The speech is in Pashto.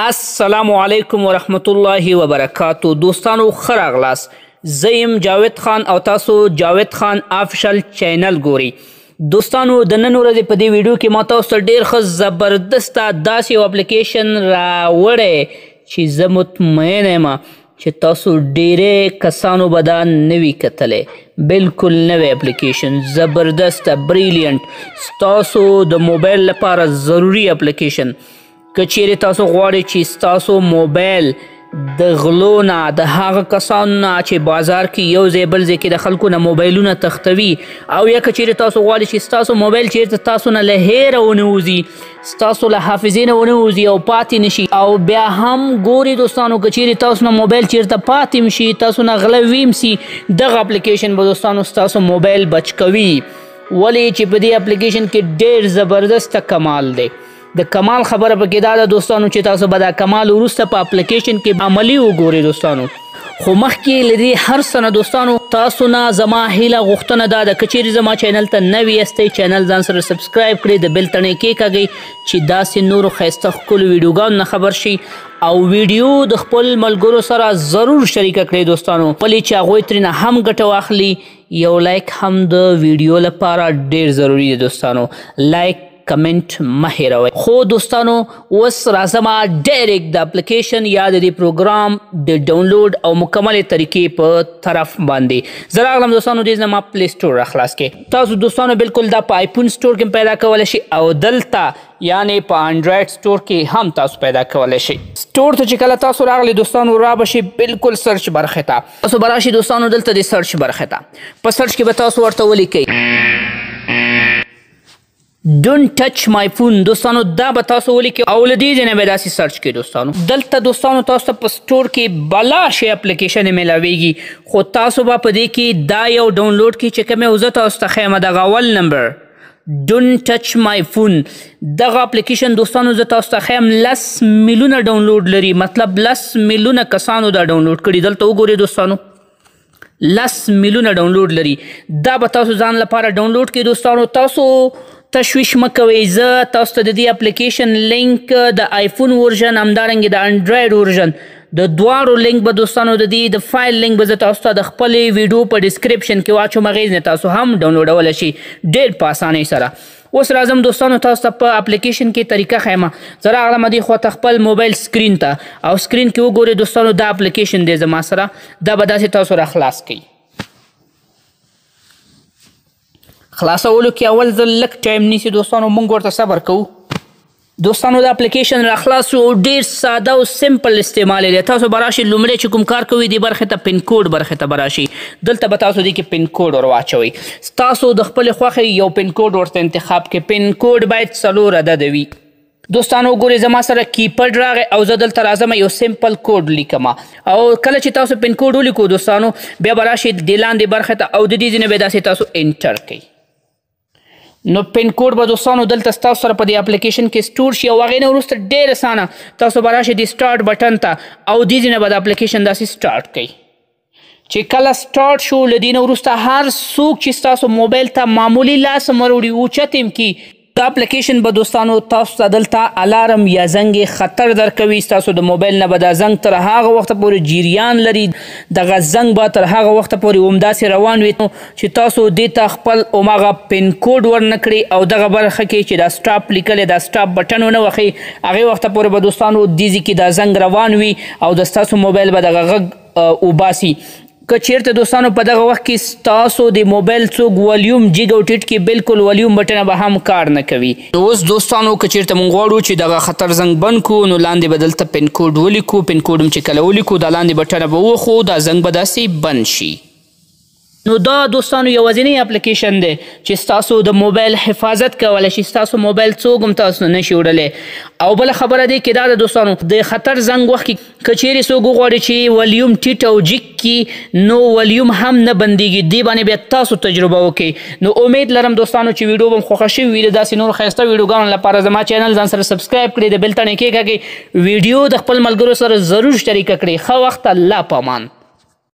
السلام علیکم ورحمت الله وبرکاتو. دوستانو ښه راغلاست. زه یم جاوید خان او تاسو جاوید خان آفیشل چینل ګورئ. دوستانو د نن ورځې په دې ویډیو کې ما تاسو ته ډېر ښه زبردسته داسې یو اپلیکیشن راوړی چې زه مطمئنه یم چې تاسو ډېری کسانو به دا نه وي کتلی. بلکل نوی اپلیکیشن، زبردسته، بریلینټ، ستاسو د موبایل لپاره ضروري اپلیکیشن. که چیرې تاسو غواړئ چې ستاسو موبایل د غلو نه، د هغه کسانو نه چې بازار کې یو ځای بل ځای کې د خلکو نه موبایلونه تښتوي، او یا که چیرې تاسو غواړئ چې ستاسو موبایل چیرته تاسو نه له هیره ونه وځي، ستاسو له حافظې نه ونه وځي او پاتې نشي، او بیا هم ګوري دوستانو که چیرې تاسو نه موبایل چیرته پاتې شي، تاسو نه غله ویم سي، دغه اپلیکیشن به دوستانو ستاسو موبایل بچ کوي. ولې چې په دې اپلیکیشن کې ډېر زبردسته کمال دی. د کمال خبره پکې دا ده دوستانو چې تاسو به دا کمال وروسته په اپلیکیشن کې عملي وګورئ دوستانو. خو مخکې له دې هر څه نه دوستانو تاسو نه زما هیله غوښتنه دا ده که چیرې زما چینل ته نوي یاستئ، چینل ځان سره سبسکرایب کړئ، د بیل تڼۍ کېکاږئ چې داسې نورو ښایسته ښکلو ویډیوګانو نه خبر شي، او ویډیو د خپل ملګرو سره ضرور شریکه کړئ دوستانو، ولې چې هغوی ترېنه هم ګټه واخلي. یو لایک هم د ویډیو لپاره ډېر ضروري دی دوستانو. لایک کمنټ مه هیروئ. خو دوستانو اوس راځم ډایرکټ د اپلیکیشن یا د دې پروګرام د ډاونلوډ او مکملې طریقې په طرف باندې. زه راغلم دوستانو دې نه ما پلی سټور راخلاص کې. تاسو دوستانو بالکل دا په آیفون سټور کې پیدا کولی شئ، او دلته یعنی په انډرایډ سټور کې هم تاسو پیدا کولی شئ. سټور ته چې کله تاسو راغلی دوستانو را به شئ بالکل سرچ برخې ته. تاسو به راشئ دوستانو دلته د سرچ برخې ته. په سرچ کې به تاسو ورته ولیکئ Don't touch my phone. دوستانو دا به تاسو ولیکئ او له دې ځای نه به داسې سرچ کړئ دوستانو. دلته دوستانو تاسو ته په سټور کې بلا شی اپلیکیشن میلاویږي، خو تاسو به په دې کې دا یو ډاونلوډ کړئ چې کوم یې زه تاسو ته ښیم، دغه اول نمبر Don't touch my phone. دغه اپلیکیشن دوستانو زه تاسو ته ښیم 10 میلیونه ډاونلوډ لري، مطلب 10 میلیونه کسانو دا ډاونلوډ کړي. دلته وګورئ دوستانو 10 میلیونه ډاونلوډ لري. دا به تاسو ځان لپاره ډاونلوډ کړئ دوستانو. تاسو تشویش مه کوئ، زه تاسو ته د دې اپلیکیشن لینک د آیفون ورژن همدارنګې د انډرایډ ورژن د دواړو لینک به دوستانو د دې د فایل لینک به زه تاسو ته د خپلې ویډیو په ډسکرپشن کې واچوم، هغې نه تاسو هم ډاونلوډولی شئ ډېر په اسانۍ سره. اوس راځم دوستانو تاسو ته په اپلیکیشن کې طریقه ښیم. زه راغلم دې خواته خپل موبایل سکرین ته، او سکرین کې وګورئ دوستانو دا اپلیکیشن دی زما سره، دا به داسې تاسو را خلاص کړئ. خلاصولو کې اول ځل لږ ټایم نیسي دوستانو، موږ ورته صبر کوو. دوستانو دا اپلیکیشن را خلاص شو، ډېر ساده او سمپل استعمال دی. تاسو به راشئ لومړی چې کوم کار کوئ دې برخې ته پین کوډ برخې ته به راشئ. دلته به تاسو دې کې پین کوډ ور واچوئ. ستاسو د خپلې خوښې یو پین کوډ ورته انتخاب کړئ. پین کوډ باید 4 عدده وي. دوستانو ګورئ زما سره کیپډ راغی او زه دلته راځم یو سمپل کوډ لیکم، او کله چې تاسو پین کوډ ولیکو دوستانو بیا به راشئ دې لاندې برخې ته، او د دې ځای نه به داسې تاسو انټر کړئ. نو پین کوډ به دوستانو دلته ستاسو سره په دې اپلیکیشن کې سټور شي، او هغې نه وروسته ډېر اسانه تاسو به راشئ د سټارټ بټن ته، او دې ځای نه به د اپلیکیشن داسې سټارټ کوئ. چې کله سټارټ شو له دې نه وروسته هر څوک چې ستاسو موبایل ته معمولي لاس هم وروړي اوچت هم کي، دا اپلیکیشن به دوستانو تاسو ته دلته الارم یا زنګ خطر درکوي. ستاسو د موبایل نه به دا زنګ تر هغه وخته پورې جریان لري، دغه زنګ به تر هغه وخته پورې همداسې روان وي چې تاسو دې ته خپل هماغه پین کوډ ورنه کړئ، او دغه برخه کې چې دا سټاپ لیکلی دا سټاپ بټن ونه وښئ، هغې وخته پورې به دوستانو دې ځای کې دا زنګ روان وي او د ستاسو موبایل به دغه غږ وباسي. که چیرته دوستانو په دغه وخت کې ستاسو د موبایل څوک ولیوم جګ او ټیټ کې بالکل ولیوم بټنه به هم کار نه کوي. اوس دوستانو که چیرته موږ غواړو چې دغه خطر زنګ بند کړو، نو لاندې به دلته پین کوډ ولیکو. پین کوډ هم چې کله ولیکو دا لاندې بټنه به وخو، دا زنګ به داسې بند شي. نو دا دوستانو یوازینی اپلیکیشن دی چې ستاسو د موبایل حفاظت کولی شي، ستاسو موبایل څوک هم تاسو نه شي وړلی. او بله خبره دی کې دا ده دوستانو د خطر زنګ وخت کې که چیرې څوک وغواړي چې ولیوم ټیټ او جګ کړي، نو ولیوم هم نه بندیږي. دې باندې بیا تاسو تجربه وکړئ. نو امید لرم دوستانو چې ویډیو به م خوښه شوي وي. د داسې نورو ښایسته ویډیوګانو لپاره زما چینل ځان سره سبسکرایب کړئ، د بیل تڼۍ کېکاږئ، ویډیو د خپل ملګرو سره ضرور شریکه کړئ. ښه وخت، الله پامان.